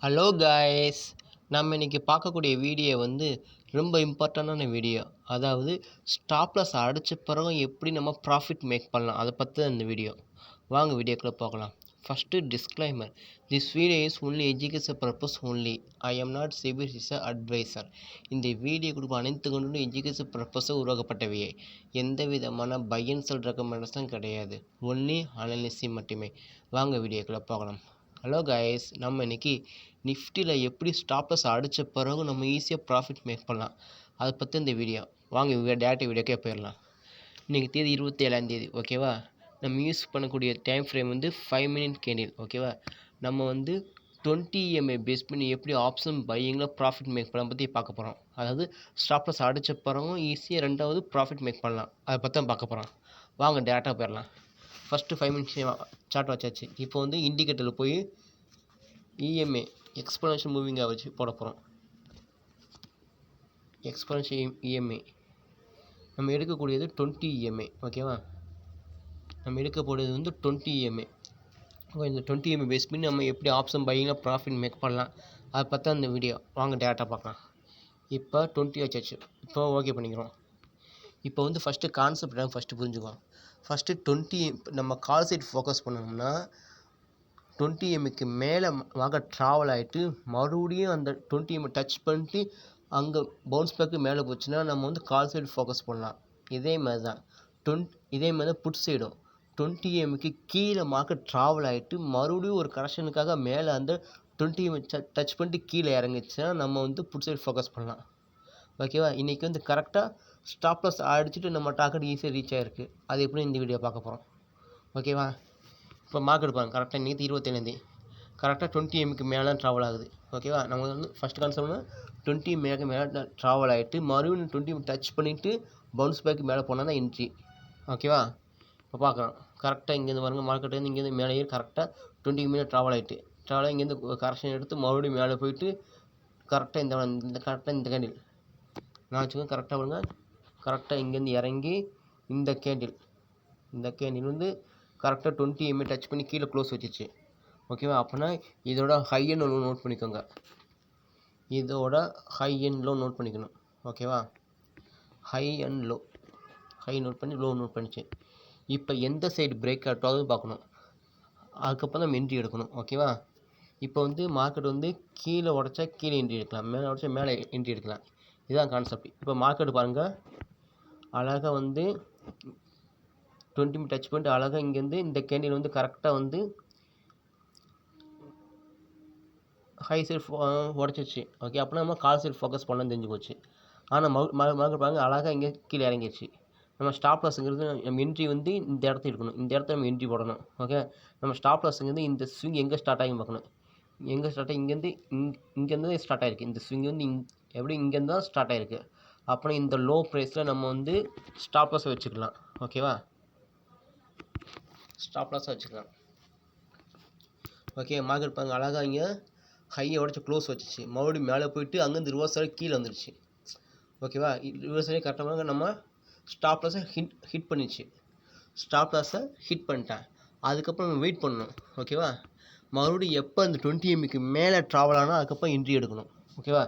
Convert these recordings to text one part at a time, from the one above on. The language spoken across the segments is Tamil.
ஹலோ காய்ஸ், நம்ம இன்னைக்கு பார்க்கக்கூடிய வீடியோ வந்து ரொம்ப இம்பார்ட்டண்டான வீடியோ. அதாவது ஸ்டாப் லாஸ் அடிச்ச பிறகு எப்படி நம்ம ப்ராஃபிட் மேக் பண்ணலாம், அதை பற்றி தான் இந்த வீடியோ. வாங்க வீடியோக்குள்ளே பார்க்கலாம். First disclaimer, this video is only education purpose only. I am not CBSE advisor. இந்த வீடியோ கொடுக்கும் அனைத்து கொண்டு எஜுகேஷன் பர்பஸை உருவாக்கப்பட்டவையே, எந்த விதமான பை அண்ட் செல் ரெக்கமெண்டேஷன் கிடையாது, ஒன்லி அனாலிசிஸ் மட்டுமே. வாங்க வீடியோக்குள்ளே பார்க்கலாம். ஹலோ கைஸ், நம்ம இன்னைக்கு நிஃப்டியில் எப்படி ஸ்டாப்லஸ் அடித்த பிறகு நம்ம ஈஸியாக ப்ராஃபிட் மேக் பண்ணலாம், அதை பற்றி இந்த வீடியோ. வாங்க டேரக்ட் வீடியோக்கே போயிடலாம். இன்றைக்கி தேதி 27ஆம் தேதி, ஓகேவா. நம்ம யூஸ் பண்ணக்கூடிய டைம் ஃப்ரேம் வந்து 5 மினிட் கேண்டில், ஓகேவா. நம்ம வந்து 20 EMA பேஸ் பண்ணி எப்படி ஆப்ஷன் பையிங்கில் ப்ராஃபிட் மேக் பண்ண பற்றி பார்க்க போகிறோம். அதாவது ஸ்டாப்லஸ் அடித்த பிறகும் ஈஸியாக ரெண்டாவது ப்ராஃபிட் மேக் பண்ணலாம், அதை பற்றி தான் பார்க்க போகிறோம். வாங்க டேரெக்டாக போயிடலாம். ஃபஸ்ட்டு 5 மினிட்ஸ் சார்ட் வச்சாச்சு. இப்போ வந்து இண்டிகேட்டரில் போய் இஎம்ஏ எக்ஸ்போனன்ஷியல் மூவிங் ஆவரேஜ் போட போகிறோம். எக்ஸ்போனன்ஷியல் இஎம்ஏ நம்ம எடுக்கக்கூடியது 20 EMA, ஓகேவா. நம்ம எடுக்கக்கூடியது வந்து 20 EMA. இந்த 20 EMA பேஸ் பண்ணி நம்ம எப்படி ஆப்ஷன் பையிங்கில் ப்ராஃபிட் மேக் பண்ணலாம், அதை பற்றி அந்த வீடியோ. வாங்க டேரெக்டாக பார்க்கலாம். இப்போ 20 வச்சாச்சு. இப்போ ஓகே பண்ணிக்கிறோம். இப்போ வந்து ஃபஸ்ட்டு கான்செப்ட் ஃபஸ்ட்டு புரிஞ்சுக்குவோம். ஃபஸ்ட்டு 20 நம்ம கால் சைட் ஃபோக்கஸ் பண்ணோம்னா 20 EMAக்கு மேலே ட்ராவல் ஆகிட்டு மறுபடியும் அந்த 20 EMA டச் பண்ணிட்டு அங்கே பவுன்ஸ் பேக்கு மேலே போச்சுன்னா நம்ம வந்து கால் சைடு ஃபோக்கஸ் பண்ணலாம். இதே மாதிரி தான் புட் சைடும் 20 EMAக்கு கீழே மார்க்கெட் ட்ராவல் ஆகிட்டு மறுபடியும் ஒரு கரெக்ஷனுக்காக மேலே அந்த 20 EMA டச் பண்ணிட்டு கீழே இறங்கிச்சுன்னா நம்ம வந்து புட் சைடு ஃபோக்கஸ் பண்ணலாம், ஓகேவா. இன்றைக்கி வந்து கரெக்டாக ஸ்டாப்லஸ் அடிச்சுட்டு நம்ம டார்கெட் ஈஸியாக ரீச் ஆகிருக்கு. அது எப்படி இந்த வீடியோ பார்க்க போகிறோம், ஓகேவா. இப்போ மார்க்கெட் பாருங்க, கரெக்டாக இன்றைக்கி 27ஆம் தேதி கரெக்டாக 20 EMAக்கு மேலே ட்ராவல் ஆகுது, ஓகேவா. நம்ம வந்து ஃபஸ்ட் கான்செப்ட்னா 20 EMAக்கு மேலே ட்ராவல் ஆகிட்டு மறுபடியும் 20 EMA டச் பண்ணிவிட்டு பவுன்ஸ் பேக்கு மேலே போனால் தான் என்ட்ரி, ஓகேவா. இப்போ பார்க்கலாம், கரெக்டாக இங்கேருந்து பாருங்கள், மார்க்கெட் வந்து இங்கேருந்து மேலே ஏறி கரெக்டாக 20 EMA ட்ராவல் ஆகிட்டு இங்கேருந்து கரெக்ஷன் எடுத்து மறுபடியும் மேலே போயிட்டு கரெக்டாக இந்த கேண்டில் நான் வச்சுக்கோங்க. கரெக்டாக பாருங்க, கரெக்டாக இங்கேருந்து இறங்கி இந்த கேண்டில் வந்து கரெக்டாக 20 EMA டச் பண்ணி கீழே க்ளோஸ் வச்சிச்சு, ஓகேவா. அப்படின்னா இதோட ஹை அண்ட் லோ நோட் பண்ணிக்கோங்க. இதோட ஹை அண்ட் லோ நோட் பண்ணிக்கணும், ஓகேவா. ஹை நோட் பண்ணி லோ நோட் பண்ணிச்சு. இப்போ எந்த சைடு பிரேக் அவுட் ஆகுது பார்க்கணும், அதுக்கப்புறம் நம்ம என்ட்ரி எடுக்கணும், ஓகேவா. இப்போ வந்து மார்க்கெட் வந்து கீழே உடச்சா கீழே என்ட்ரி எடுக்கலாம், மேலே உடச்சா மேலே என்ட்ரி எடுக்கலாம். இதுதான் கான்செப்ட். இப்போ மார்க்கெட் பாருங்கள், அழகாக வந்து 20 EMA டச் பண்ணிட்டு அழகாக இங்கேருந்து இந்த கேண்டில் வந்து கரெக்டாக வந்து ஹை சைடு உடச்சிச்சு, ஓகே. அப்படின்னா நம்ம கால் சைடு ஃபோக்கஸ் பண்ணலாம் தெரிஞ்சு போச்சு. ஆனால் மார்க்கெட் பாருங்கள், அழகாக இங்கே கீழே இறங்கிடுச்சு. நம்ம ஸ்டாப் லாஸுங்கிறது நம்ம என்ட்ரி வந்து இந்த இடத்துல இருக்கணும், இந்த இடத்துல நம்ம என்ட்ரி போடணும், ஓகே. நம்ம ஸ்டாப் லாஸுங்கிறது இந்த ஸ்விங் எங்கே ஸ்டார்ட் ஆகி பார்க்கணும், எங்கே ஸ்டார்ட் ஆகி இங்கேருந்து ஸ்டார்ட் ஆகிருக்கு. இந்த ஸ்விங் வந்து எப்படி இங்கேருந்து தான் ஸ்டார்ட் ஆகிருக்கு. அப்புறம் இந்த லோ ப்ரைஸில் நம்ம வந்து ஸ்டாப் லாஸை வச்சுக்கலாம், ஓகேவா. ஸ்டாப் லாஸை வச்சுக்கலாம், ஓகே. மார்க்கெட் பாருங்கள், அழகாக இங்கே ஹையை உடச்சி க்ளோஸ் வச்சிச்சு, மறுபடியும் மேலே போயிட்டு அங்கேருந்து ரிவர்ஸ் ஆகி கீழே வந்துடுச்சு, ஓகேவா. ரிவர்ஸ் ஆகி கரெக்டாக நம்ம ஸ்டாப் லாஸை ஹிட் பண்ணிச்சு. ஸ்டாப் லாஸை ஹிட் பண்ணிட்டேன். அதுக்கப்புறம் நம்ம வெயிட் பண்ணணும், ஓகேவா. மறுபடியும் எப்போ அந்த 20 EMAக்கு மேலே ட்ராவல் ஆனால் அதுக்கப்புறம் என்ட்ரி எடுக்கணும், ஓகேவா.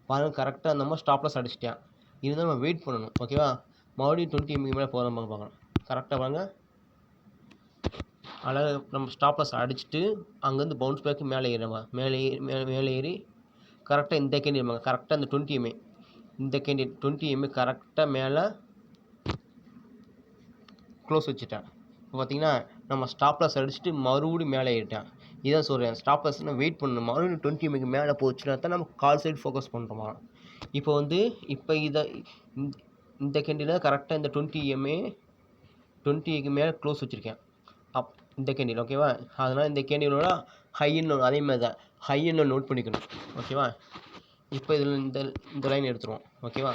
பாருங்கள், கரெக்டாக நம்ம ஸ்டாப் லாஸ் அடிச்சிட்டேன். இருந்தால் நம்ம வெயிட் பண்ணணும், ஓகேவா. மறுபடியும் 20 EMAக்கு மேலே போகிற மாதிரி பார்க்கணும். கரெக்டாக வாங்க, அழகாக நம்ம ஸ்டாப் லாஸ் அடிச்சுட்டு அங்கேருந்து பவுன்ஸ் பேக்கு மேலே ஏறி கரெக்டாக இந்த கேண்டில் கரெக்டாக இந்த 20 EMA இந்த கேண்டில் 20 EMA கரெக்டாக மேலே க்ளோஸ் வச்சுட்டேன். இப்போ பார்த்தீங்கன்னா நம்ம ஸ்டாப் லாஸ் அடிச்சுட்டு மறுபடியும் மேலே ஏறிட்டேன். இதான் சொல்கிறேன், ஸ்டாப் லாஸ்னால் வெயிட் பண்ணணும். மறுபடியும் 20 EMAக்கு மேலே போச்சுன்னா தான் நம்ம கால் சைடு ஃபோக்கஸ் பண்ணுறோமா. இப்போ வந்து இந்த கேண்டில் கரெக்டாக இந்த 20 EMAக்கு மேலே க்ளோஸ் வச்சுருக்கேன், இந்த கேண்டில், ஓகேவா. அதனால் இந்த கேண்டிலோட ஹை அண்ட் அதே மாதிரி தான் ஹை அண்ட் நோட் பண்ணிக்கணும், ஓகேவா. இப்போ இதில் இந்த லைன் எடுத்துருவோம், ஓகேவா,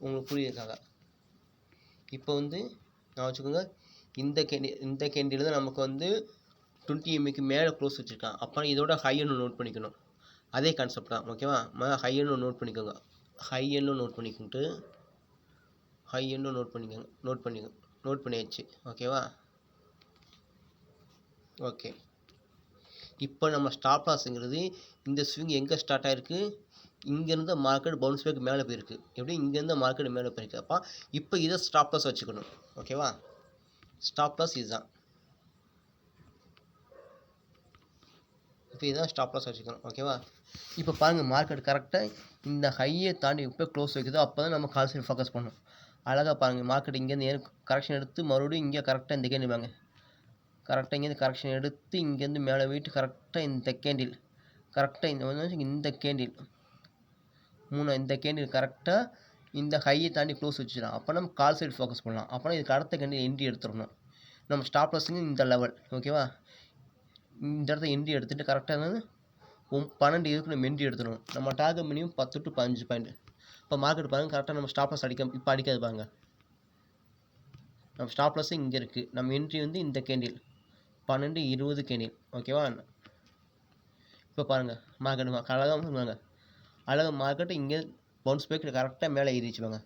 உங்களுக்கு புரியுதுக்காக. இப்போ வந்து நான் வச்சுக்கோங்க, இந்த கேண்டில் தான் நமக்கு வந்து 20 EMAக்கு மேலே க்ளோஸ் வச்சுருக்கான். அப்புறம் இதோட ஹை அண்ட் நோட் பண்ணிக்கணும், அதே கான்செப்ட் தான், ஓகேவா. ஹை அண்ட் நோட் பண்ணிக்கோங்க, ஹை அண்ட் நோட் பண்ணியாச்சு, ஓகேவா. ஓகே, இப்போ நம்ம ஸ்டாப் லாஸ்ங்கிறது இந்த ஸ்விங் எங்கே ஸ்டார்ட் ஆயிருக்கு, இங்கேருந்து மார்க்கெட் பவுன்ஸ் பேக் மேலே போயிருக்கு. எப்படி இங்கேருந்து மார்க்கெட் மேலே போயிருக்கு. அப்போ இப்போ இதை ஸ்டாப் லாஸ் வச்சுக்கணும். ஓகேவா, ஸ்டாப் லாஸ் இதுதான். இப்போ இதுதான் ஸ்டாப் லாஸ் வச்சுக்கணும். ஓகேவா, இப்போ பாருங்கள் மார்க்கெட் கரெக்டாக இந்த ஹையை தாண்டி இப்போ க்ளோஸ் வைக்குதோ அப்போ தான் நம்ம கால் சைடு ஃபோக்கஸ் பண்ணணும். அழகாக பாருங்கள் மார்க்கெட் இங்கேருந்து கரெக்ஷன் எடுத்து மறுபடியும் இங்கே கரெக்டாக இந்த கேண்டில் வாங்க, கரெக்டாக இங்கேருந்து கரெக்ஷன் எடுத்து இங்கேருந்து மேலே போயிட்டு கரெக்டாக இந்த கேண்டில், கரெக்டாக இந்த கேண்டில் இந்த கேண்டில் கரெக்டாக இந்த ஹையை தாண்டி க்ளோஸ் வச்சுக்கலாம். அப்போ நம்ம கால் சைடு ஃபோக்கஸ் பண்ணலாம். அப்போனா இதுக்கு அடுத்த கேண்டில் என்ட்ரி எடுத்துடணும். நம்ம ஸ்டாப் லாஸுங்க இந்த லெவல். ஓகேவா, இந்த இடத்த என்ட்ரி எடுத்துகிட்டு கரெக்டாக 12 இதுக்கு நம்ம என்ட்ரி எடுத்துடணும். நம்ம டார்கெட் மினிமம் 10 to 15 பாயிண்ட். இப்போ மார்க்கெட் பாருங்கள் கரெக்டாக நம்ம ஸ்டாப் லாஸ் இப்போ அடிக்காது பாருங்க. நம்ம ஸ்டாப் லாஸ் இங்கே இருக்குது, நம்ம என்ட்ரி வந்து இந்த கேண்டில் 12-20 கேண்டில். ஓகேவா, இப்போ பாருங்கள் மார்க்கெட் அழகாக மார்க்கெட்டு இங்கே பவுன்ஸ் பேக் கரெக்டாக மேலே ஏறிச்சு வாங்க,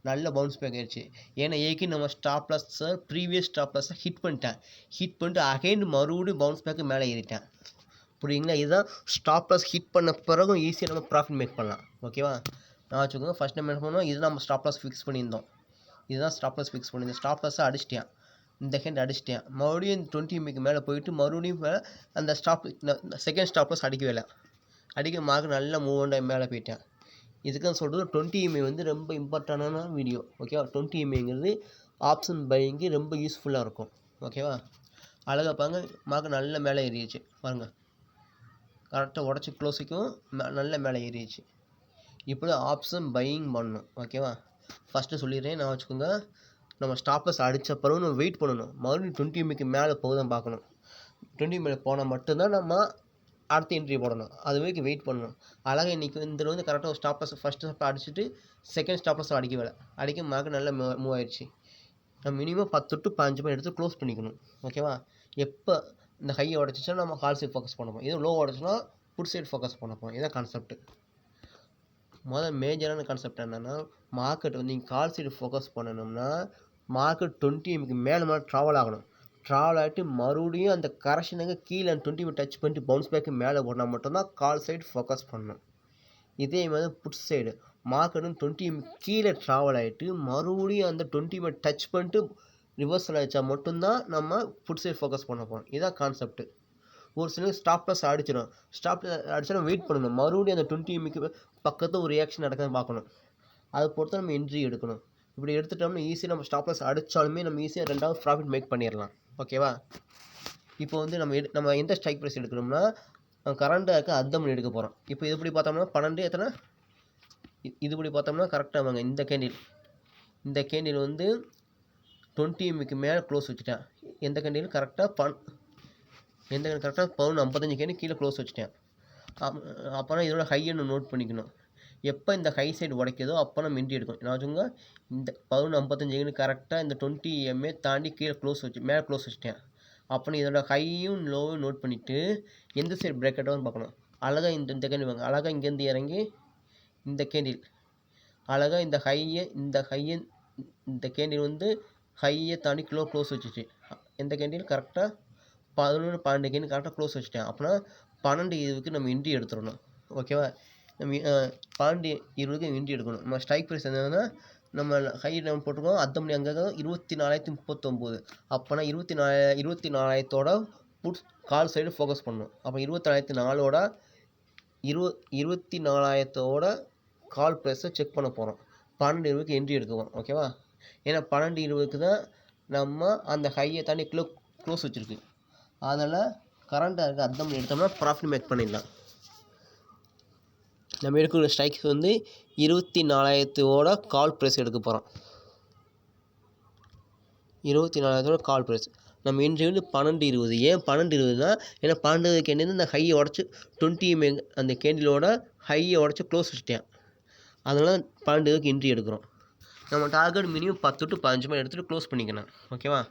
நல்ல பவுன்ஸ் பேக் ஆயிடுச்சு. ஏன்னா ஏக்கி நம்ம ஸ்டாப் லாஸை ப்ரீவியஸ் ஸ்டாப் லாஸை ஹிட் பண்ணிட்டு அகைன் மறுபடியும் பவுன்ஸ் பேக்கு மேலே ஏறிட்டேன். புரியுங்களா, இதுதான் ஸ்டாப் லாஸ் ஹிட் பண்ண பிறகும் ஈஸியாக நம்ம ப்ராஃபிட் மேக் பண்ணலாம். ஓகேவா, நான் வச்சுக்கோங்க ஃபஸ்ட் டைம் என்ன பண்ணோம், இது நம்ம ஸ்டாப் லாஸ் ஃபிக்ஸ் பண்ணியிருந்தோம். இதுதான் ஸ்டாப் லாஸ் ஃபிக்ஸ் பண்ணியிருந்தோம். ஸ்டாப் லாஸை அடிச்சிட்டேன், இந்த ஹேண்ட் அடிச்சிட்டேன். மறுபடியும் 20 எம்ஏக்கு மேலே போயிட்டு மறுபடியும் அந்த செகண்ட் ஸ்டாப் லாஸ் அடிக்கவே இல்லை. அடிக்க மார்க் நல்லா மூவ் ஆன் மேலே போயிட்டேன். இதுக்கு சொல்கிறது 20 எம்ஏ வந்து ரொம்ப இம்பார்ட்டண்டான வீடியோ. ஓகேவா, 20 எம்ஏங்கிறது ஆப்ஷன் பையிங்கு ரொம்ப யூஸ்ஃபுல்லாக இருக்கும். ஓகேவா, அழகாக பாருங்க மார்க் நல்ல மேலே ஏறிடுச்சு பாருங்கள், கரெக்டாக உடச்சி க்ளோஸுக்கும் நல்ல மேலே ஏறிடுச்சு. இப்படி ஆப்ஷன் பையிங் பண்ணணும். ஓகேவா, ஃபஸ்ட்டு சொல்லிடுறேன் நான் வச்சுக்கோங்க. நம்ம ஸ்டாப் லாஸ் அடித்த பிறகு நம்ம வெயிட் பண்ணணும். மறுபடியும் 20 எம்ஏக்கு மேலே போகுதான் பார்க்கணும். 20 மேலே போனால் மட்டும்தான் நம்ம அடுத்த என்ட்ரி போடணும். அது வரைக்கும் வெயிட் பண்ணணும். அழகாக இன்றைக்கி இந்த வந்து கரெக்டாக ஒரு ஸ்டாப் லாஸ் ஃபஸ்ட்டு ஸ்டாப் அடிச்சுட்டு செகண்ட் ஸ்டாப் லாஸ் அடிக்க மார்க்கெட் நல்லா மூவ் ஆயிடுச்சு. நம்ம மினிமம் 10 to 15 பாயிண்ட் எடுத்து க்ளோஸ் பண்ணிக்கணும். ஓகேவா, எப்போ இந்த ஹையை உடச்சிச்சா நம்ம கால் சைடு ஃபோக்கஸ் பண்ணப்போம், இது லோ உடச்சுன்னா புட் சைடு ஃபோக்கஸ் பண்ணப்போம். இதான் கான்செப்ட். மேஜரான கான்செப்ட் என்னென்னா மார்க்கெட் வந்து நீங்கள் கால் சைடு ஃபோக்கஸ் பண்ணணும்னா மார்க்கெட் 20 எம்க்கு மேலே ட்ராவல் ஆகணும். ட்ராவல் ஆகிட்டு மறுபடியும் அந்த கரெக்ஷனுக்கு கீழே 20 டச் பண்ணிட்டு பவுன்ஸ் பேக்கு மேலே போனால் மட்டும்தான் கால் சைடு ஃபோக்கஸ் பண்ணணும். இதே மாதிரி புட் சைடு மார்க்கெட்டும் 20 கீழே ட்ராவல் ஆகிட்டு மறுபடியும் அந்த 20 டச் பண்ணிட்டு ரிவர்சல் ஆகிடுச்சா மட்டும்தான் நம்ம புட் சைடு ஃபோக்கஸ் பண்ண போகிறோம். இதுதான் கான்செப்ட். ஒரு சிலர் ஸ்டாப் லாஸ் அடிச்சிடும். ஸ்டாப் அடிச்சா வெயிட் பண்ணணும். மறுபடியும் அந்த 20 எம்க்கு பக்கத்தில் ஒரு ரியாக்ஷன் நடக்காது பார்க்கணும். அதை பொறுத்து நம்ம என்ட்ரி எடுக்கணும். இப்படி எடுத்துட்டோம்னா ஈஸியாக நம்ம ஸ்டாப் லாஸ் அடித்தாலுமே நம்ம ஈஸியாக 2வது ப்ராஃபிட் மேக் பண்ணிடலாம். ஓகேவா, இப்போ வந்து நம்ம எந்த ஸ்ட்ரைக் ப்ரைஸ் எடுக்கணும்னா கரண்டாக இருக்க அர்த்தம் எடுக்க போகிறோம். இப்போ இது இப்படி பார்த்தோம்னா 12 எத்தனை இது இப்படி பார்த்தோம்னா கரெக்டாக வாங்க. இந்த கேண்டில் வந்து 20 எம்க்கு மேலே க்ளோஸ் வச்சுட்டேன். எந்த கேண்டில் கரெக்டாக கரெக்டாக 55 கேண்டில் கீழே க்ளோஸ் வச்சுட்டேன். அப்போனா இதோட ஹையை நோட் பண்ணிக்கணும். எப்போ இந்த ஹை சைடு உடைக்குதோ அப்போ நம்ம என்ட்ரி எடுக்கணும். நான் வச்சுங்க இந்த 55 கரெக்டாக இந்த 20 எம்ஏ தாண்டி கீழே மேலே க்ளோஸ் வச்சுட்டேன். அப்போ இதோட ஹையும் லோவும் நோட் பண்ணிவிட்டு எந்த சைடு பிரேக் அவுட்னு பார்க்கணும். அழகாக இந்த கேண்டில் வாங்க, அழகாக இங்கேருந்து இறங்கி இந்த கேண்டில் அழகாக இந்த கேண்டில் வந்து ஹையை தாண்டி க்ளோஸ் வச்சுச்சு. எந்த கேண்டில் கரெக்டாக 11-12 கேண்டில் கரெக்டாக க்ளோஸ் வச்சுட்டேன். அப்படின்னா 12-20க்கு நம்ம என்ட்ரி எடுத்துடணும். ஓகேவா, நம்ம 12-20க்கு என்ட்ரி எடுக்கணும். நம்ம ஸ்ட்ரைக் ப்ரைஸ் என்னன்னா நம்ம ஹை நம்ம போட்டுருக்கோம். அர்த்தம் பண்ணி அங்கே 24,039. அப்போனா 24,000 புட் கால் சைடு ஃபோக்கஸ் பண்ணணும். அப்போ 24,004 24,000 கால் ப்ரைஸை செக் பண்ண போகிறோம். 12-20க்கு என்ட்ரி எடுக்குவோம். ஓகேவா, ஏன்னா 12-20க்கு தான் நம்ம அந்த ஹையை தாண்டி க்ளோஸ் வச்சுருக்கு. அதனால் கரண்ட்டாக இருக்க அர்த்தம் பண்ணி எடுத்தோம்னா ப்ராஃபிட் மேக் பண்ணிடலாம். நம்ம எடுக்கிற ஸ்ட்ரைக்ஸ் வந்து 24,000 கால் ப்ரைஸ் எடுக்க போகிறோம். 24,000 கால் ப்ரைஸ். நம்ம என்ட்ரி வந்து 12-20. ஏன் 12-20னா ஏன்னா 12 கேண்டில் இந்த ஹையை உடச்சி 20 எம்ஏ அந்த கேண்டிலோட ஹையை உடச்சி க்ளோஸ் வச்சுட்டேன். அதனால் 12-20க்கு என்ட்ரி எடுக்கிறோம். நம்ம டார்கெட் மினிமம் 10 to 15 பாயிண்ட் எடுத்துகிட்டு க்ளோஸ் பண்ணிக்கணும். ஓகேவா,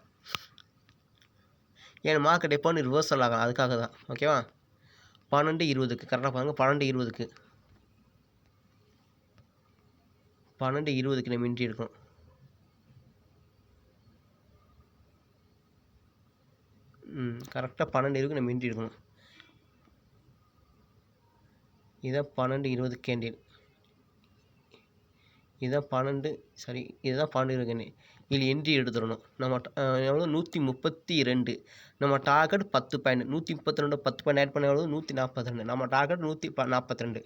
ஏன்னா மார்க்கெட் எப்போன்னு ரிவர்சல் ஆகலாம், அதுக்காக தான். ஓகேவா, 12-20க்கு கரெக்டாக பாருங்கள். 12-20க்கு நம்ம என்ட்ரி எடுக்கணும். கரெக்டாக 12-20க்கு நம்ம என்ட்ரி எடுக்கணும். இதான் 12:20 கேண்டில். இதுதான் 12 சாரி இதுதான் 12 கேண்டில். இதில் என்ட்ரி எடுத்துடணும். நம்ம எவ்வளோ 132. நம்ம டார்கெட் 10 பாயிண்ட். 132 10 பாயிண்ட் ஆட் பண்ண எவ்வளோ 142. நம்ம டார்கெட் 142.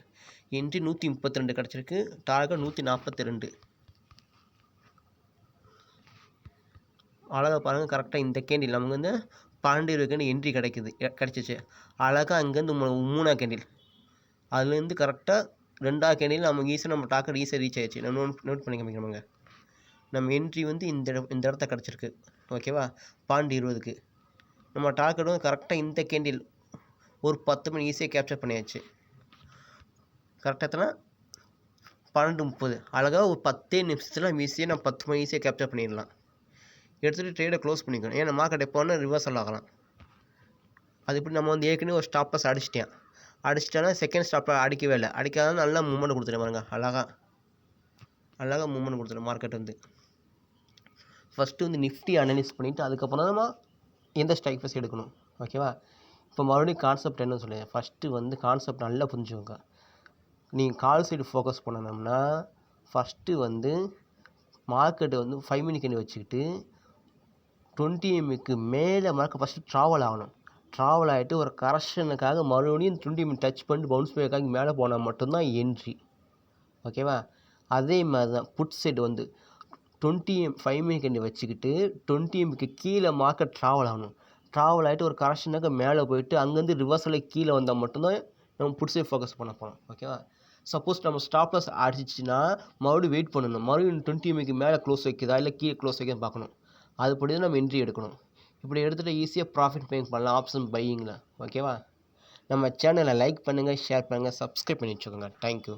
என்ட்ரி 132 கிடச்சிருக்கு. டார்கெட் 142. அழகாக பாருங்கள், கரெக்டாக இந்த கேண்டில் நமக்கு வந்து 12 கேண்டில் என்ட்ரி கிடச்சிச்சு. அழகாக அங்கேருந்து 3 கேண்டில் அதுலேருந்து கரெக்டாக 2 கேண்டில் நமக்கு ஈஸியாக நம்ம டார்கெட் ஈஸியாக ரீச் ஆயிடுச்சு. நம்ம நோட் பண்ணி காமிக்கிறோங்க. நம்ம என்ட்ரி வந்து இந்த இடத்த கிடச்சிருக்கு. ஓகேவா, 12:20க்கு நம்ம டார்கெட் வந்து கரெக்டாக இந்த கேண்டில் ஒரு 10 மணி ஈஸியாக கேப்சர் பண்ணியாச்சு. கரெக்டாக எத்தனை 12:30. அழகாக ஒரு 10 நிமிஷத்தில் நம்ம ஈஸியாக நம்ம 10 மணி ஈஸியாக கேப்சர் பண்ணிடலாம். எடுத்துகிட்டு ட்ரேடை க்ளோஸ் பண்ணிக்கணும். ஏன்னா மார்க்கெட் எப்போ வேணால் ரிவர்சல் ஆகலாம். அது இப்படி நம்ம வந்து ஏற்கனவே ஒரு ஸ்டாப் லாஸ் அடிச்சிட்டேன்னா செகண்ட் ஸ்டாப்பில் அடிக்கவே இல்லை. அடிக்காத நல்லா மூவ்மெண்ட் கொடுத்துட்டு பாருங்க. அழகாக மூவ்மெண்ட் கொடுத்துரும் மார்க்கெட் வந்து. ஃபஸ்ட்டு வந்து நிஃப்டி அனலைஸ் பண்ணிவிட்டு அதுக்கப்புறம் நம்ம எந்த ஸ்ட்ரைக் ப்ரைஸ் எடுக்கணும். ஓகேவா, இப்போ மறுபடியும் கான்செப்ட் என்ன சொல்லுங்கள். ஃபஸ்ட்டு வந்து கான்செப்ட் நல்லா புரிஞ்சுக்கோங்க. நீங்கள் கால் சைடு ஃபோக்கஸ் பண்ணணும்னா ஃபஸ்ட்டு வந்து மார்க்கெட்டை வந்து 5 மினிட் கேண்டில் வச்சுக்கிட்டு 20 எம்க்கு மேலே மார்க்கெட் ஃபஸ்ட்டு ட்ராவல் ஆகணும். ட்ராவல் ஆகிட்டு ஒரு கரெக்ஷனுக்காக மறுபடியும் 20 மினிட் டச் பண்ணிட்டு பவுன்ஸ் பேக்காகி மேலே போனால் மட்டும்தான் என்ட்ரி. ஓகேவா, அதே மாதிரி தான் புட் சைடு வந்து 5 மினிட் கேண்டில் வச்சுக்கிட்டு 20 எம்க்கு கீழே மார்க்கெட் ட்ராவல் ஆகணும். ட்ராவல் ஆகிட்டு ஒரு கரெக்ஷனுக்கு மேலே போயிட்டு அங்கேருந்து ரிவர்ஸில் கீழே வந்தால் மட்டும்தான் நம்ம புட் சைடு ஃபோக்கஸ் பண்ண போகிறோம். ஓகேவா, சப்போஸ் நம்ம ஸ்டாப் லாஸ் அடிச்சிச்சுன்னா மறுபடியும் வெயிட் பண்ணணும். மறுபடியும் 20 எம்க்கு மேலே க்ளோஸ் வைக்குதா இல்லை கீழே க்ளோஸ் வைக்க பார்க்கணும். அதுபடி தான் நம்ம என்ட்ரி எடுக்கணும். இப்படி எடுத்துகிட்டு ஈஸியாக ப்ராஃபிட் மேக் பண்ணலாம் ஆப்ஷன் பையிங்கில். ஓகேவா, நம்ம சேனலை லைக் பண்ணுங்கள், ஷேர் பண்ணுங்கள், சப்ஸ்கிரைப் பண்ணி வச்சுக்கோங்க. தேங்க்யூ.